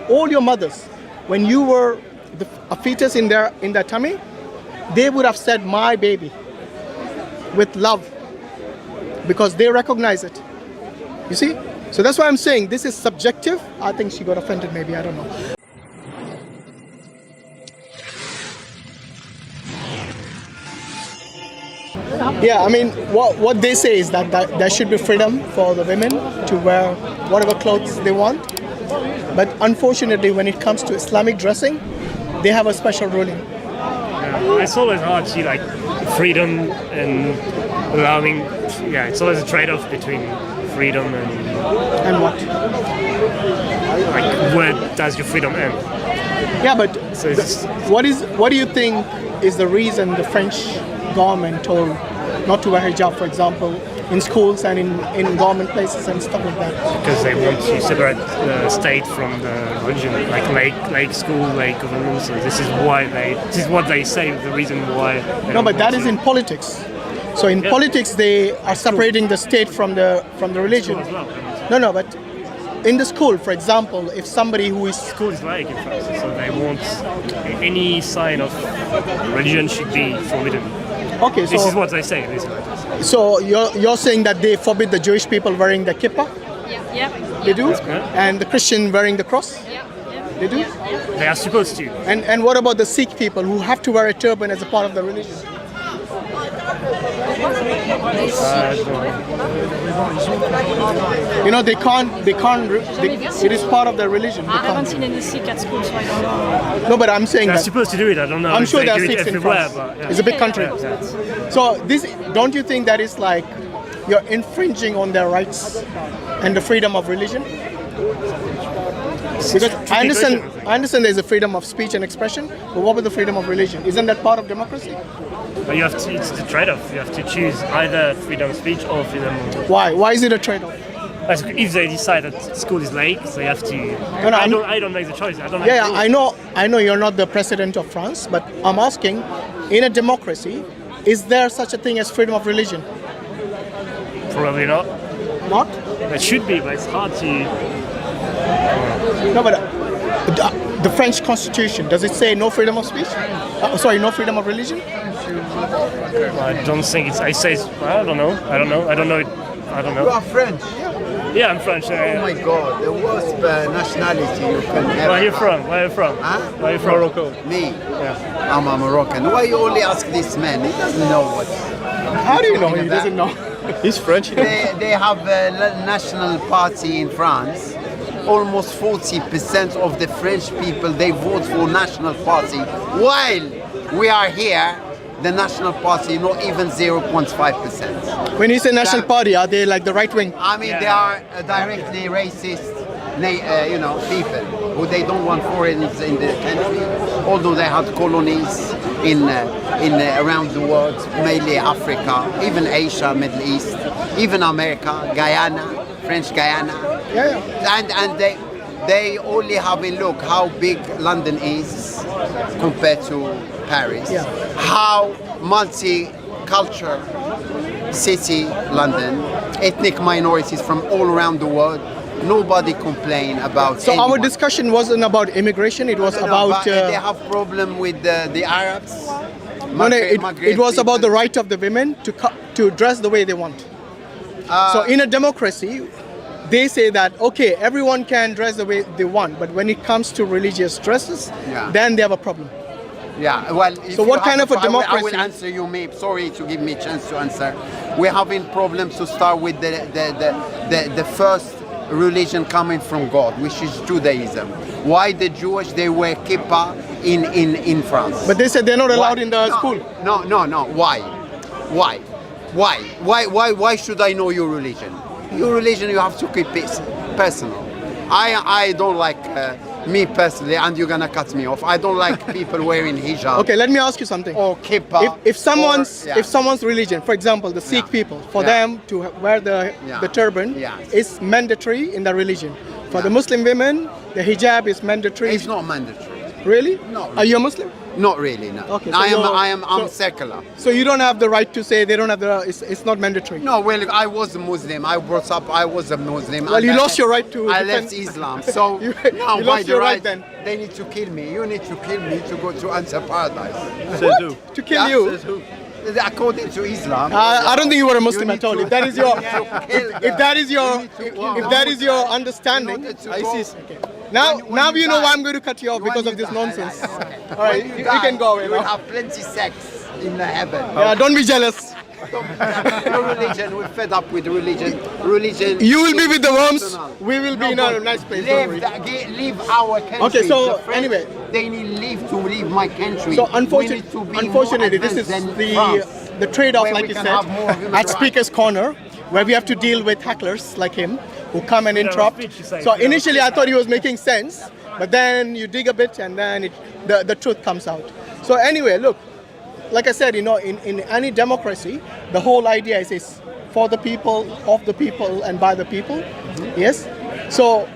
all your mothers, when you were a fetus in their tummy, they would have said my baby with love because they recognize it. You see? So that's why I'm saying this is subjective. I think she got offended maybe, I don't know. Yeah, I mean, what they say is that there should be freedom for the women to wear whatever clothes they want. But unfortunately, when it comes to Islamic dressing, they have a special ruling. Yeah, it's always hard to like freedom and allowing. Yeah, it's always a trade-off between freedom And what? like where does your freedom end? Yeah, but So what do you think is the reason the French government told not to wear hijab, for example, in schools and in government places and stuff like that? because they want to separate the state from the religion, like lake school, lake government. So this is what they say. The reason why. No, but that is in politics. So in politics, they are separating the state from the religion. As well. No, but in the school, for example, if somebody who is School is like in France, so they want any sign of religion should be forbidden. okay, This is so what they say. This is what they say. so you're saying that they forbid the Jewish people wearing the kippah? Yeah. They do, correct. and the Christian wearing the cross? They do. They are supposed to. And what about the Sikh people who have to wear a turban as a part of the religion? You know, they can't. It is part of their religion. They I haven't can't. seen any Sikh at school, so I don't know. No, but I'm saying They're that supposed to do it. I don't know. I'm if sure they there are do it Sikhs in everywhere, France. but yeah. It's a big country. Yeah. So don't you think that is like you're infringing on their rights and the freedom of religion? Because I understand there's a freedom of speech and expression, but what about the freedom of religion? Isn't that part of democracy? But you have to. It's the trade-off. You have to choose either freedom of speech or freedom. Why? Why is it a trade-off? If they decide that school is late, they have to. No, I don't make the choice. I don't. Yeah, make the rules. I know you're not the president of France, but I'm asking, in a democracy, is there such a thing as freedom of religion? Probably not. Not? It should be, but it's hard to. No, but the French Constitution, does it say no freedom of speech? No freedom of religion? I don't think it's. I say. I don't know. I don't know. You are French. Yeah, I'm French. Oh my God, the worst nationality you can ever. Where are you from? Where are you from? Huh? Where are you from? Morocco. Me? I'm a Moroccan. Why you only ask this man? He doesn't know what. How do you know? He doesn't know. He's French. They have a national party in France. Almost 40% of the French people, they vote for national party. While we are here, the national party not even 0.5%. When you say national party, are they like the right wing? I mean, they are directly racist, people who they don't want foreigners in the country, although they had colonies in around the world, mainly Africa, even Asia, Middle East, even America, Guyana, French Guyana. Yeah. And they only have a look how big London is compared to Paris. Yeah. How multicultural city London, ethnic minorities from all around the world. Nobody complain about. So anyone. our discussion wasn't about immigration. It was No, about. but they have problem with the Arabs. It was about the right of the women to dress the way they want. So in a democracy, they say that okay, everyone can dress the way they want, but when it comes to religious dresses, then they have a problem. Yeah, well. So what kind of a democracy? I will answer you. Sorry to give me a chance to answer. We're having problems to start with the first religion coming from God, which is Judaism. Why the Jewish they wear kippah in France? But they said they're not allowed in the school. No. Why should I know your religion? Your religion you have to keep it personal. I don't like me personally, and you're gonna cut me off. I don't like people wearing hijab. Okay, let me ask you something. Or kippah. If someone's religion, for example, the Sikh people, for them to wear the turban is mandatory in the religion. For the Muslim women, the hijab is mandatory. It's not mandatory. Really? No. Are you a Muslim? Not really, no. Okay, so I'm so- secular. So you don't have the right to say they don't have the. It's not mandatory. No, well, I was a Muslim. I was a Muslim. Well, and you I- lost your right to I defend- left Islam. So You- now, you by lost the your right then. they need to kill me. You need to kill me to go to answer paradise. Says who? To kill Yeah, you. Says who? According to Islam. I don't think you were a Muslim You at all. need If that is your, to kill if that is your, You need to kill if that is your understanding, In order to I go- see. Okay. Now, When now you know die- why I'm going to cut you off when because you of this die- nonsense. okay. All right, When you die, can go away You will now. have plenty sex in the heaven. Yeah, don't be jealous. Your religion, we're fed up with religion. Religion. You will be with the worms. personal. We will be in a but nice place. Don't worry. Leave our country. Okay, so The French, anyway. they need leave to leave my country. So We need to be unfortunately, more this is advanced than France, the trade-off, where like we you can said, have more human at rights. Speaker's Corner, where we have to deal with hecklers like him who come and Freedom of interrupt. speech, you say, So freedom of initially, I thought he was making sense, but then you dig a bit, and then the truth comes out. So anyway, look, like I said, you know, in any democracy, the whole idea is for the people, of the people, and by the people. Yes. So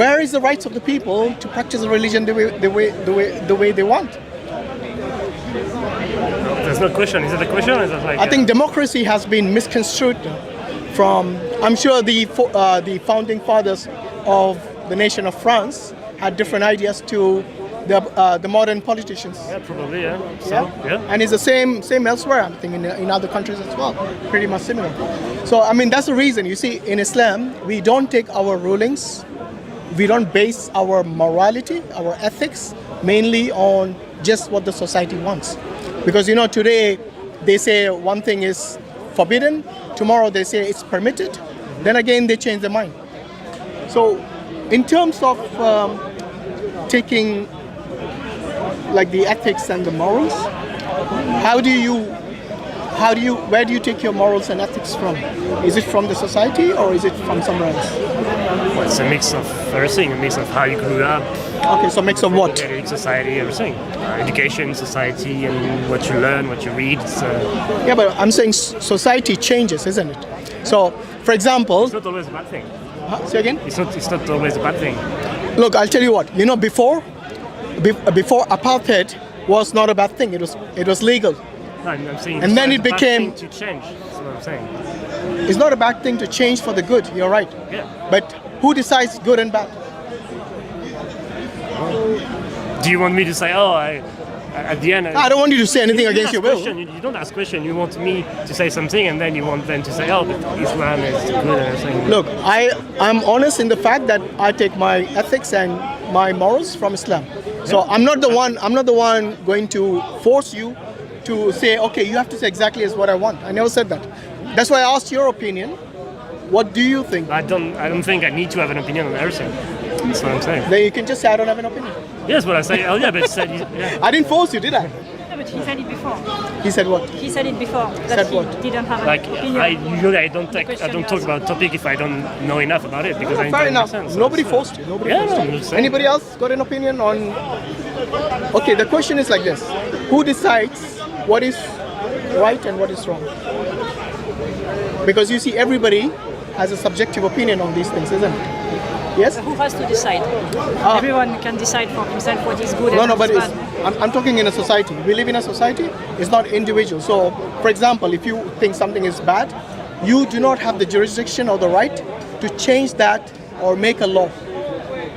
where is the rights of the people to practice the religion the way they want? There's no question. Is it a question or is it like? I think democracy has been misconstrued from. I'm sure the founding fathers of the nation of France had different ideas to the modern politicians. Yeah, probably. Yeah. So, yeah. And it's the same elsewhere. I'm thinking in other countries as well, pretty much similar. So I mean that's the reason. You see, in Islam, we don't take our rulings, we don't base our morality, our ethics, mainly on just what the society wants. Because you know, today they say one thing is forbidden, tomorrow they say it's permitted, then again they change their mind. So, in terms of taking like the ethics and the morals, where do you take your morals and ethics from? Is it from the society or is it from somewhere else? Well, it's a mix of everything. A mix of how you grew up, Okay, so mix of what? educated, society, everything. Education, society, and what you learn, what you read. It's Yeah, but I'm saying society changes, isn't it? So, for example, not always a bad thing. say again? It's not always a bad thing. Look, I'll tell you what. You know, before apartheid was not a bad thing. It was legal. No, I'm saying. And then it's it a bad became- thing to change. That's what I'm saying. It's not a bad thing to change for the good. You're right. Yeah. But who decides good and bad? Do you want me to say, at the end? I don't want you to say anything You against ask your will. question, You don't ask question. You want me to say something, and then you want them to say, but Islam is good and everything. Look, I'm honest in the fact that I take my ethics and my morals from Islam. So I'm not the one going to force you to say, okay, you have to say exactly as what I want. I never said that. That's why I asked your opinion. What do you think? I don't think I need to have an opinion on everything. That's what I'm saying. Then you can just say I don't have an opinion. Yes, what I say. Oh yeah, but said yeah. I didn't force you, did I? No, but he said it before. He said what? He said it before Said that he what? didn't have Like an opinion. usually I don't question talk you about topic if I don't know enough about it because I Fair don't enough. understand. So Nobody it's, forced you. Nobody Yeah, forced no, you. I'm just saying. Anybody else got an opinion on? Okay, the question is like this: who decides what is right and what is wrong? Because you see, everybody has a subjective opinion on these things, isn't it? Yes? Who has to decide? Everyone can decide for himself what is good No, and no, what but is it's, bad. I'm talking in a society. We live in a society. It's not individual. So, for example, if you think something is bad, you do not have the jurisdiction or the right to change that or make a law.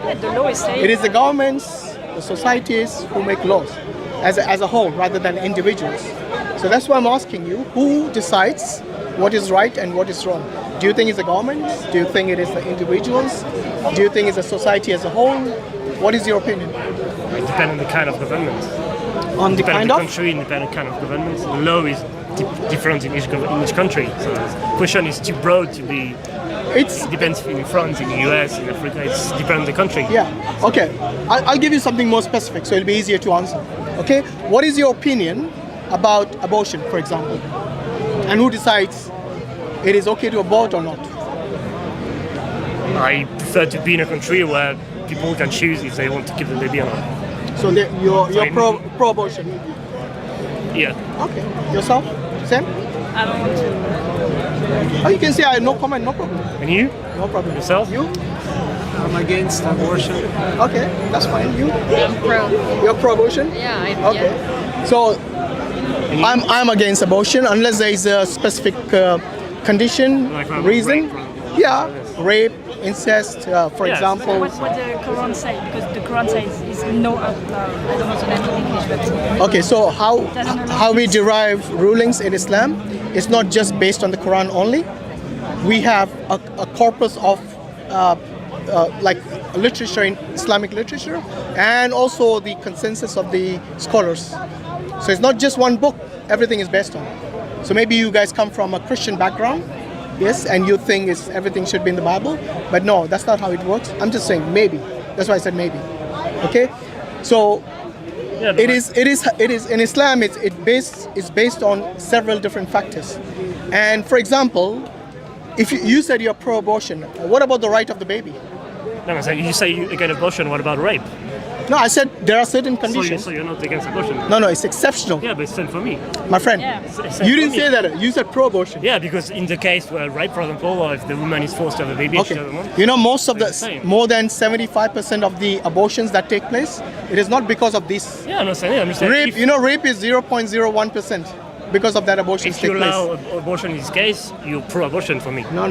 Yeah, the law is saying It is the governments, the societies who make laws as a whole rather than individuals. So that's why I'm asking you, who decides what is right and what is wrong? Do you think it's the government? Do you think it is the individuals? Do you think it's the society as a whole? What is your opinion? It depends on the kind of government. On the Depends on kind the of? country, independent kind of government. The law is different in each country. So the question is too broad to be. It's It depends in France, in the US, in Africa. It's depends on the country. Yeah. Okay. I'll give you something more specific, so it'll be easier to answer. Okay. What is your opinion about abortion, for example, and who decides it is okay to abort or not? I prefer to be in a country where people can choose if they want to keep the baby or not. So you're Fine. pro abortion. Yeah. Okay. Yourself? Same? I don't want to. Oh, you can say I no comment, no problem. And you? No problem. Yourself? You? I'm against abortion. Okay, that's fine. You? I'm pro. You're pro-abortion? Yeah. Okay. So I'm against abortion unless there is a specific condition, Like reason. rape. Yeah, rape, incest, for Yeah. example. What the Quran says, because the Quran says is no, I don't know the name in English, but Okay, so how we derive rulings in Islam is not just based on the Quran only. We have a corpus of like literature in Islamic literature, and also the consensus of the scholars. So it's not just one book. Everything is based on. So maybe you guys come from a Christian background, yes, and you think everything should be in the Bible, but no, that's not how it works. I'm just saying maybe. That's why I said maybe. Okay, so. Yeah, but It is in Islam. It's based on several different factors, and for example, if you said you're pro-abortion, what about the right of the baby? No, so you say you against abortion. What about rape? No, I said there are certain So, conditions. you're not against abortion? No, it's exceptional, Yeah, but it's same for me. my friend. Yeah. You didn't say that. You said pro-abortion. Yeah, because in the case where rape, for example, or if the woman is forced to have a baby, she doesn't want. You know, most of It's the same. more than 75% of the abortions that take place, it is not because of this. Yeah, I'm not saying it. I'm just saying Rape, if, you know, rape is 0.01% because of that abortions if take you place. allow abortion in this case, you're pro-abortion for me. No,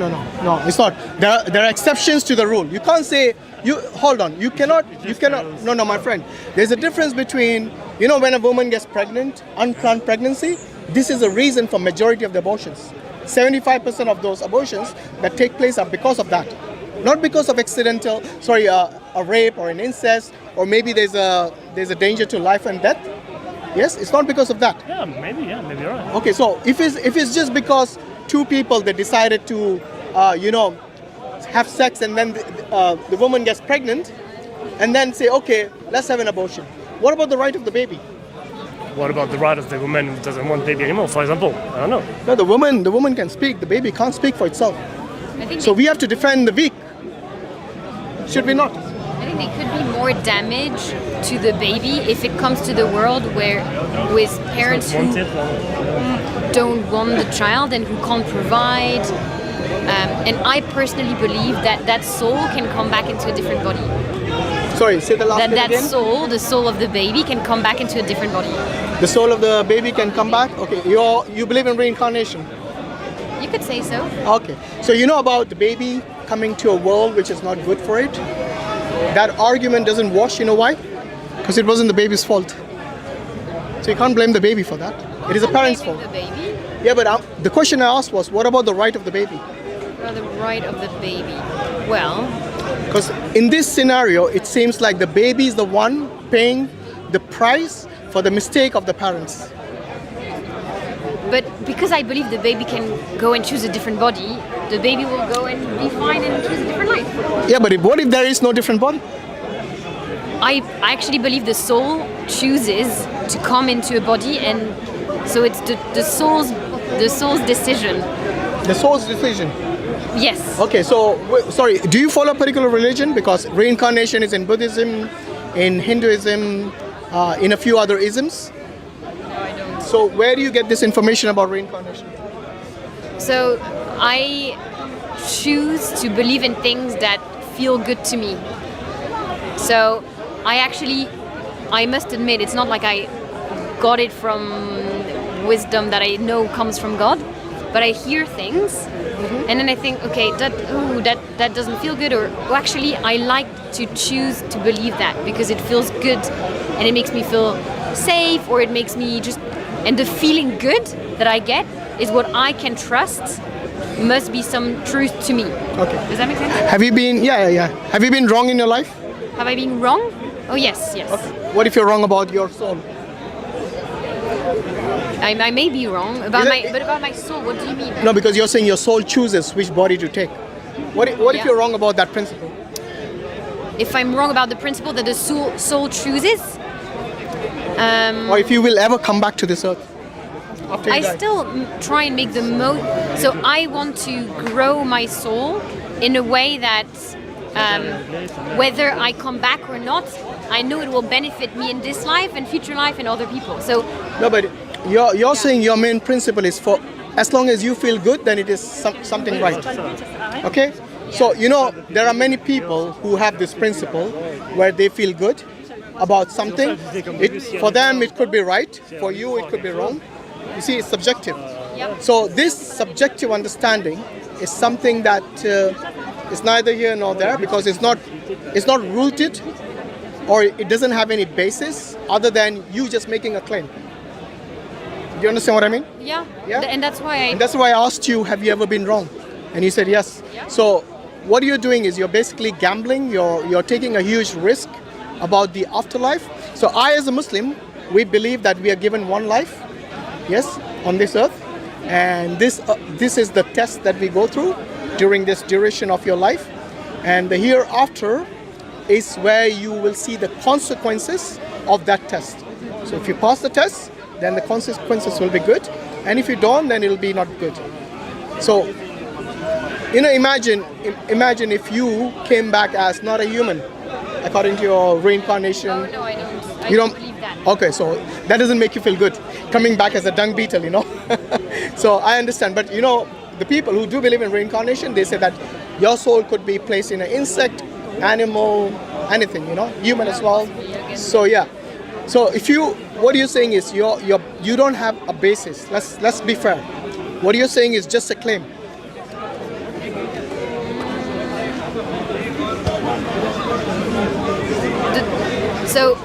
it's not. There are exceptions to the rule. You can't say hold on. You cannot. No, my friend. There's a difference between when a woman gets pregnant, unplanned pregnancy. This is a reason for majority of the abortions. 75% of those abortions that take place are because of that, not because of a rape or an incest, or maybe there's a danger to life and death. Yes, it's not because of that. Yeah, maybe you're right. Okay, so if it's just because two people they decided to, have sex and then the woman gets pregnant, and then say, okay, let's have an abortion. What about the right of the baby? What about the right of the woman who doesn't want baby anymore, for example? I don't know. No, the woman can speak. The baby can't speak for itself. I think So we have to defend the weak. Should we not? I think there could be more damage to the baby if it comes to the world with parents who Wanted, don't want the child and who can't provide. And I personally believe that soul can come back into a different body. Sorry, say the last bit That again. soul, the soul of the baby, can come back into a different body. The soul of the baby can come back. Okay, you believe in reincarnation. You could say so. Okay, so you know about the baby coming to a world which is not good for it? That argument doesn't wash, you know why? Because it wasn't the baby's fault. So you can't blame the baby for that. It is a parent's fault. The baby, Yeah, but the question I asked was, what about the right of the baby? or the right of the baby. Well, Because in this scenario, it seems like the baby is the one paying the price for the mistake of the parents. but because I believe the baby can go and choose a different body, the baby will go and be fine and choose a different life. Yeah, but what if there is no different body? I actually believe the soul chooses to come into a body, and so it's the soul's decision. The soul's decision. Yes. Okay, so sorry, do you follow a particular religion? Because reincarnation is in Buddhism, in Hinduism, in a few other isms. No, I don't. So where do you get this information about reincarnation? So I choose to believe in things that feel good to me. So I must admit, it's not like I got it from wisdom that I know comes from God, but I hear things and then I think, okay, that doesn't feel good, or actually I like to choose to believe that because it feels good and it makes me feel safe, or it makes me and the feeling good that I get is what I can trust must be some truth to me. Okay. Does that make sense? Have you been, yeah. Have you been wrong in your life? Have I been wrong? Oh yes. What if you're wrong about your soul? I may be wrong about Is it- but about my soul. What do you mean? No, because you're saying your soul chooses which body to take. What if Yeah. you're wrong about that principle? If I'm wrong about the principle that the soul chooses, Or if you will ever come back to this earth after you I die? still try and make the most. So I want to grow my soul in a way that whether I come back or not, I know it will benefit me in this life and future life and other people. So No, but you're saying your main principle is for as long as you feel good, then it is something right. Okay? So, there are many people who have this principle where they feel good about something. For them, it could be right. For you, it could be wrong. You see, it's subjective. So this subjective understanding is something that is neither here nor there, because it's not rooted, or it doesn't have any basis other than you just making a claim. Do you understand what I mean? Yeah. Yeah? And that's why And that's why I asked you, have you ever been wrong? And you said yes. Yeah. So what you're doing is you're basically gambling. You're taking a huge risk about the afterlife. So I, as a Muslim, we believe that we are given one life, yes, on this earth, and this is the test that we go through during this duration of your life, and the hereafter is where you will see the consequences of that test. So if you pass the test, then the consequences will be good, and if you don't, then it'll be not good. So imagine if you came back as not a human, according to your reincarnation. Oh, no, I don't. I You don't don't believe that. Okay, so that doesn't make you feel good, coming back as a dung beetle, So I understand, but the people who do believe in reincarnation, they say that your soul could be placed in an insect, animal, anything, human as well. So yeah. So what you're saying is you don't have a basis. Let's be fair. What you're saying is just a claim. So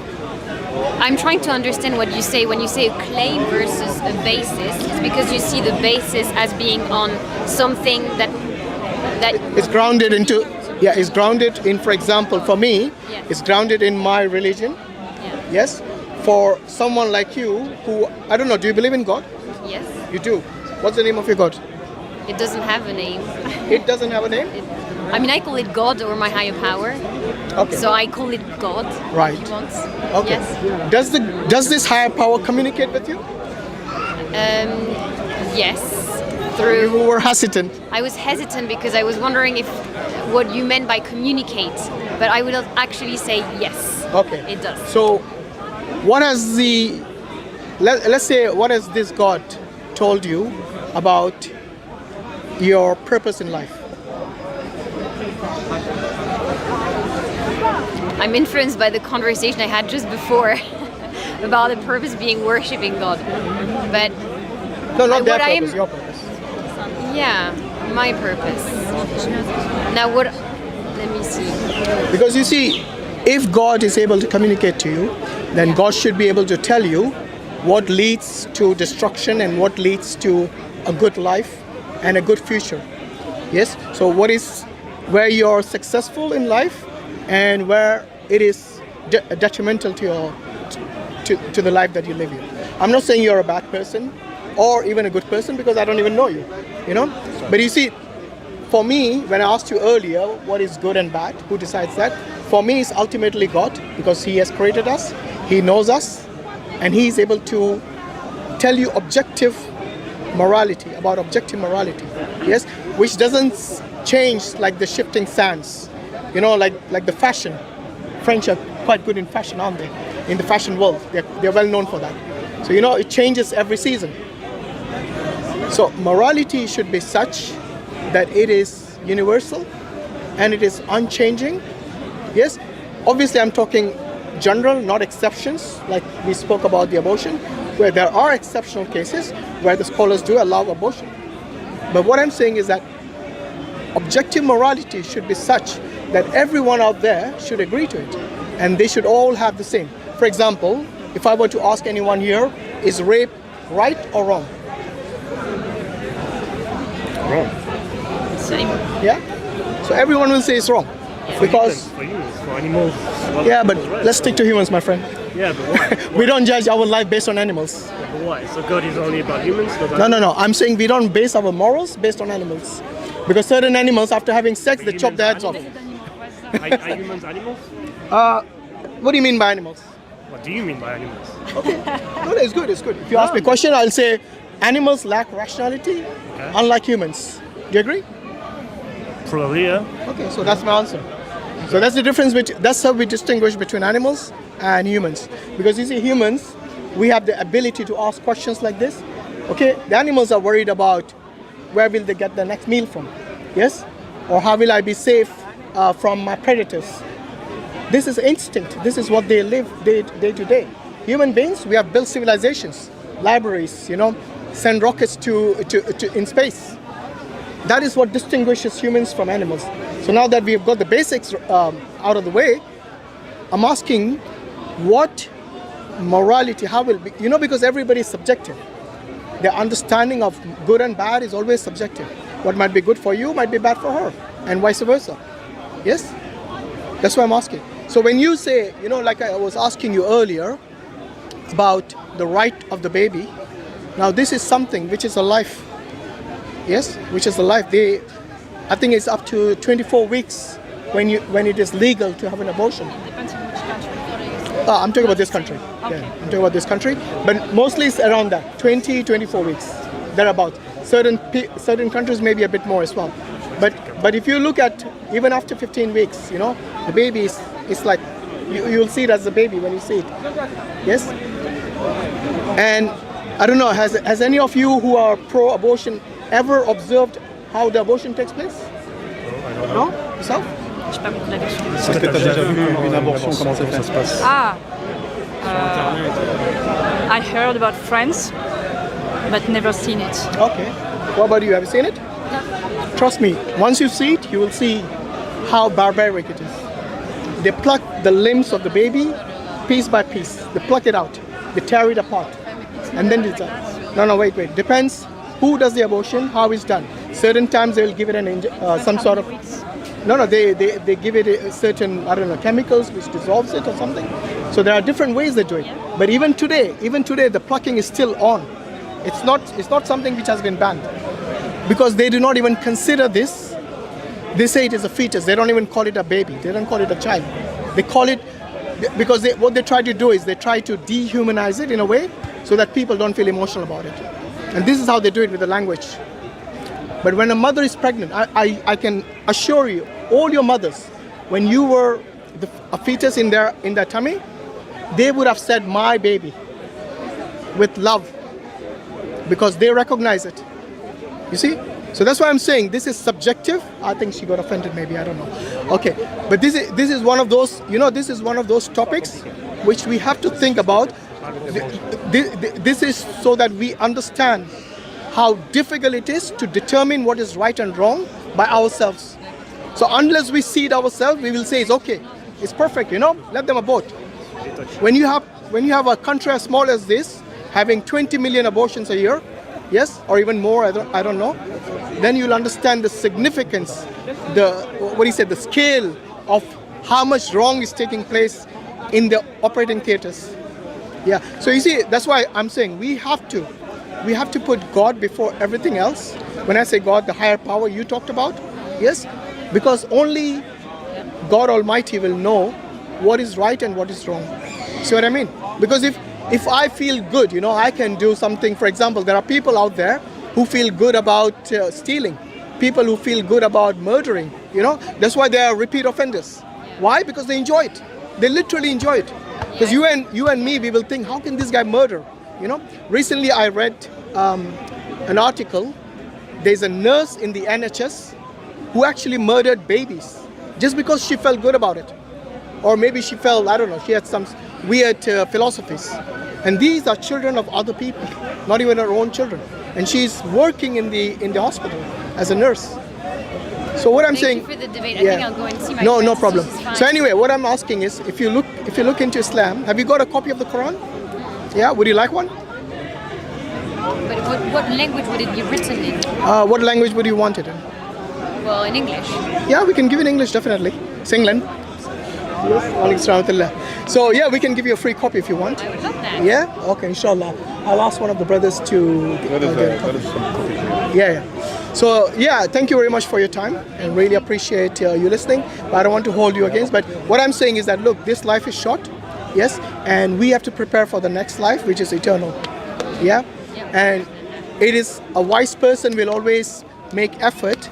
I'm trying to understand what you say when you say a claim versus a basis. It's because you see the basis as being on something that It's grounded into, it's grounded in, for example, for me, Yes. it's grounded in my religion. Yeah. Yes. For someone like you who, I don't know, do you believe in God? Yes. You do. What's the name of your God? It doesn't have a name. It doesn't have a name? I call it God or my higher power. Okay. So I call it God. Right. If you want. Okay. Yes. Does this higher power communicate with you? Yes. You Through. were hesitant. I was hesitant because I was wondering if what you meant by communicate, but I would actually say yes. Okay. It does. So, what has let's say, what has this God told you about your purpose in life? I'm influenced by the conversation I had just before about the purpose being worshipping God. But No, not their what I purpose, am- your purpose. yeah, my purpose. Now let me see. Because you see, if God is able to communicate to you, then God should be able to tell you what leads to destruction and what leads to a good life and a good future. Yes? So what is where you're successful in life and where it is detrimental to the life that you live in. I'm not saying you're a bad person or even a good person, because I don't even know you, But you see, for me, when I asked you earlier what is good and bad, who decides that? For me, it's ultimately God, because He has created us, He knows us, and He is able to tell you objective morality, yes, which doesn't change like the shifting sands, like the fashion. French are quite good in fashion, aren't they? In the fashion world, they're well known for that. So it changes every season. So morality should be such that it is universal and it is unchanging. Yes, obviously I'm talking general, not exceptions, like we spoke about the abortion, where there are exceptional cases where the scholars do allow abortion. But what I'm saying is that objective morality should be such that everyone out there should agree to it, and they should all have the same. For example, if I were to ask anyone here, is rape right or wrong? Wrong. Same. Yeah? So everyone will say it's wrong. Because, For humans, for animals. well, yeah, but it's right. let's stick to humans, my friend. Yeah, but why? We don't judge our life based on animals. But why? So God is only about humans? Not No. I'm saying we don't base our morals based on animals. Because certain animals, after having sex, they chop their heads off. Are humans animals? What do you mean by animals? What do you mean by animals? No, it's good. If you ask me a question, I'll say animals lack rationality, unlike humans. Do you agree? Probably, yeah. Okay, so that's my answer. So that's the difference. That's how we distinguish between animals and humans. Because you see, humans, we have the ability to ask questions like this. Okay, the animals are worried about where will they get the next meal from. Yes, Or how will I be safe from my predators? This is instinct. This is what they live day to day. Human beings, we have built civilizations, libraries, send rockets to in space. That is what distinguishes humans from animals. So now that we've got the basics out of the way, I'm asking what morality, how will be, because everybody is subjective. The understanding of good and bad is always subjective. What might be good for you might be bad for her, and vice versa. Yes? That's why I'm asking. So when you say, like I was asking you earlier about the right of the baby, now this is something which is a life. Yes? Which is a life. I think it's up to 24 weeks when it is legal to have an abortion. Depends on which country. I'm talking about this country. Okay. Yeah, I'm talking about this country. But mostly it's around that, 24 weeks, thereabout. Certain countries maybe a bit more as well. But if you look at, even after 15 weeks, the baby is like, you'll see it as a baby when you see it. Yes? And I don't know, has any of you who are pro-abortion ever observed how the abortion takes place? No? Yourself? J'ai pas compris la question. Est-ce que tu as déjà vu une abortion, comment ça se passe? I heard about France, but never seen it. Okay. What about you? Have you seen it? Trust me, once you see it, you will see how barbaric it is. They pluck the limbs of the baby piece by piece. They pluck it out. They tear it apart. And then it's no, wait. Depends who does the abortion, how it's done. Certain times they will give it some sort of... No, they give it a certain, chemicals which dissolves it or something. So there are different ways they do it. But even today, the plucking is still on. It's not something which has been banned. Because they do not even consider this. They say it is a fetus. They don't even call it a baby. They don't call it a child. They call it, because what they try to do is they try to dehumanize it in a way so that people don't feel emotional about it. And this is how they do it with the language. But when a mother is pregnant, I can assure you, all your mothers, when you were a fetus in their tummy, they would have said, my baby, with love, because they recognize it. You see? So that's why I'm saying this is subjective. I think she got offended maybe, I don't know. Okay, but this is one of those, this is one of those topics which we have to think about. This is so that we understand how difficult it is to determine what is right and wrong by ourselves. So unless we see it ourselves, we will say it's okay, it's perfect, let them abort. When you have a country as small as this, having 20 million abortions a year, yes, or even more, I don't know, then you'll understand the significance, the scale of how much wrong is taking place in the operating theaters. Yeah, so you see, that's why I'm saying we have to put God before everything else. When I say God, the higher power you talked about, yes, because only God Almighty will know what is right and what is wrong. See what I mean? Because if I feel good, I can do something. For example, there are people out there who feel good about stealing, people who feel good about murdering, That's why they are repeat offenders. Why? Because they enjoy it. They literally enjoy it. Because you and me, we will think, how can this guy murder? Recently I read an article. There's a nurse in the NHS who actually murdered babies just because she felt good about it. Or maybe she felt, I don't know, she had some weird philosophies. And these are children of other people, not even her own children. And she's working in the hospital as a nurse. So what I'm saying, Thank you for the debate. I think I'll go and see my no friends, problem. this is fine. So anyway, what I'm asking is, if you look into Islam, have you got a copy of the Quran? Yeah, would you like one? But what language would it be written in? What language would you want it in? Well, in English. Yeah, we can give it in English, definitely. It's England. Yes. So yeah, we can give you a free copy if you want. I would love that. Yeah? Okay, inshallah. I'll ask one of the brothers to... Yeah. So yeah, thank you very much for your time and really appreciate you listening. But I don't want to hold you against. But what I'm saying is that, look, this life is short, yes? And we have to prepare for the next life, which is eternal. Yeah? And it is a wise person will always make effort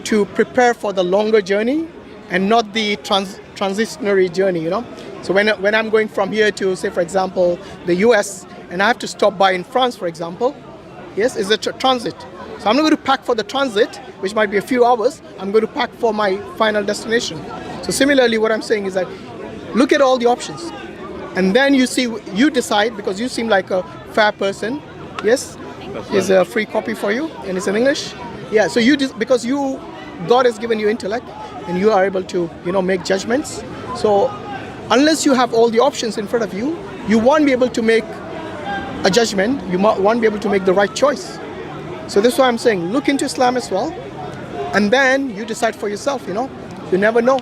to prepare for the longer journey and not the transitionary journey, So when I'm going from here to, say, for example, the US, and I have to stop by in France, for example, yes, it's a transit. So I'm not going to pack for the transit, which might be a few hours. I'm going to pack for my final destination. So similarly, what I'm saying is that look at all the options, and then you decide, because you seem like a fair person. Yes, here's a free copy for you, and it's in English. Yeah. So because God has given you intellect, and you are able to make judgments. So unless you have all the options in front of you, you won't be able to make a judgment. You won't be able to make the right choice. So that's why I'm saying look into Islam as well, and then you decide for yourself. You never know.